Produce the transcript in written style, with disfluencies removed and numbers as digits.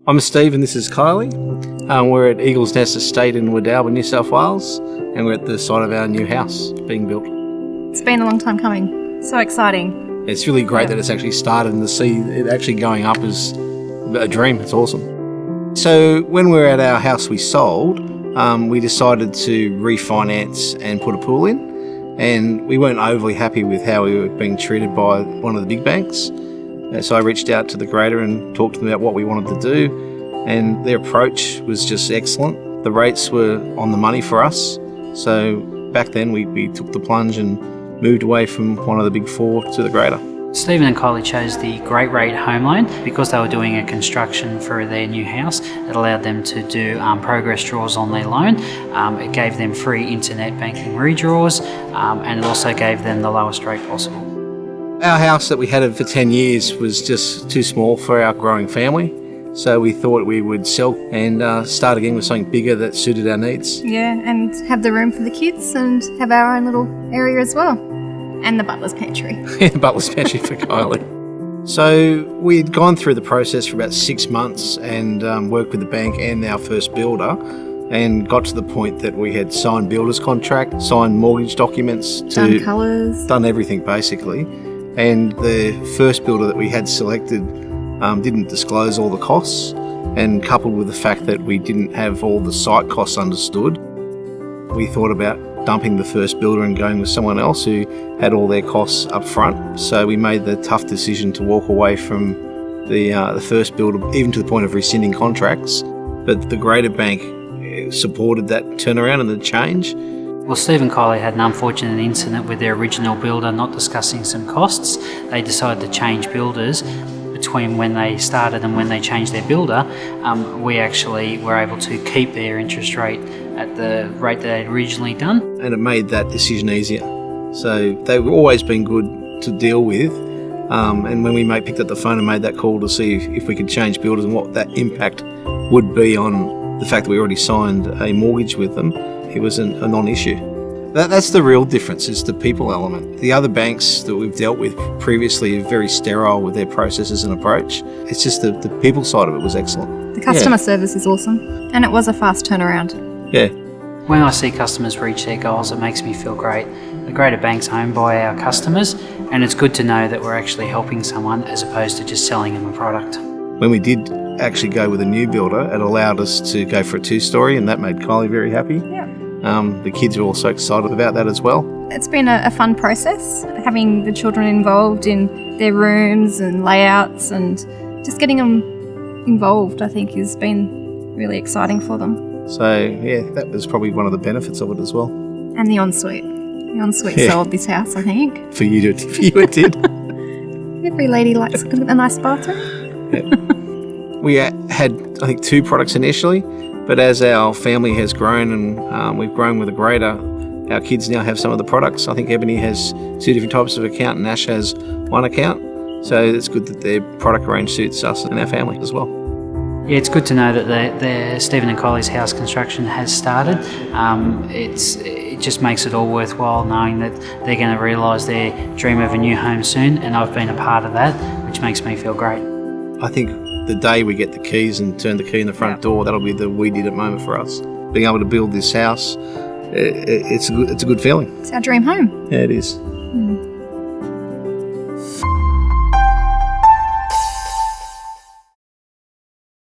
I'm Steve and this is Kylie. We're at Eagles Nest Estate in Wadalba, New South Wales, and we're at the site of our new house being built. It's been a long time coming. So exciting. It's really great that it's actually started, and to see it actually going up is a dream. It's awesome. So when we were at our house we sold, we decided to refinance and put a pool in, and we weren't overly happy with how we were being treated by one of the big banks. So I reached out to the grader and talked to them about what we wanted to do, and their approach was just excellent. The rates were on the money for us, so back then we took the plunge and moved away from one of the big four to the grader. Stephen and Kylie chose the Great Rate Home Loan because they were doing a construction for their new house. It allowed them to do progress draws on their loan. It gave them free internet banking redraws, and it also gave them the lowest rate possible. Our house that we had for 10 years was just too small for our growing family, so we thought we would sell and start again with something bigger that suited our needs. Yeah, and have the room for the kids and have our own little area as well. And the butler's pantry. The butler's pantry for Kylie. So we had gone through the process for about 6 months and worked with the bank and our first builder, and got to the point that we had signed builder's contract, signed mortgage documents, Done colours. Done everything basically. And the first builder that we had selected didn't disclose all the costs, and coupled with the fact that we didn't have all the site costs understood, we thought about dumping the first builder and going with someone else who had all their costs up front. So we made the tough decision to walk away from the first builder, even to the point of rescinding contracts. But the Greater Bank supported that turnaround and the change. Well, Stephen Kylie had an unfortunate incident with their original builder not discussing some costs. They decided to change builders. Between when they started and when they changed their builder, we actually were able to keep their interest rate at the rate that they'd originally done. And it made that decision easier. So they've always been good to deal with. And when we picked up the phone and made that call to see if we could change builders and what that impact would be on the fact that we already signed a mortgage with them, it was a non-issue. That's the real difference, is the people element. The other banks that we've dealt with previously are very sterile with their processes and approach. It's just the people side of it was excellent. The customer service is awesome. And it was a fast turnaround. Yeah. When I see customers reach their goals, it makes me feel great. The Greater Bank's owned by our customers, and it's good to know that we're actually helping someone as opposed to just selling them a product. When we did actually go with a new builder, it allowed us to go for a 2-story, and that made Kylie very happy. Yeah. The kids are also excited about that as well. It's been a fun process, having the children involved in their rooms and layouts, and just getting them involved, I think, has been really exciting for them. So, yeah, that was probably one of the benefits of it as well. And the ensuite. The ensuite sold this house, I think. For you it did. Every lady likes a nice bathroom. Yeah. We had, I think, 2 products initially, but as our family has grown and we've grown with a grader, our kids now have some of the products. I think Ebony has 2 different types of account and Ash has 1 account. So it's good that their product range suits us and our family as well. Yeah, it's good to know that the Stephen and Kylie's house construction has started. It just makes it all worthwhile knowing that they're going to realise their dream of a new home soon, and I've been a part of that, which makes me feel great. I think the day we get the keys and turn the key in the front door, that'll be the we did it moment for us. Being able to build this house, it's a good feeling. It's our dream home. Yeah, it is. Mm.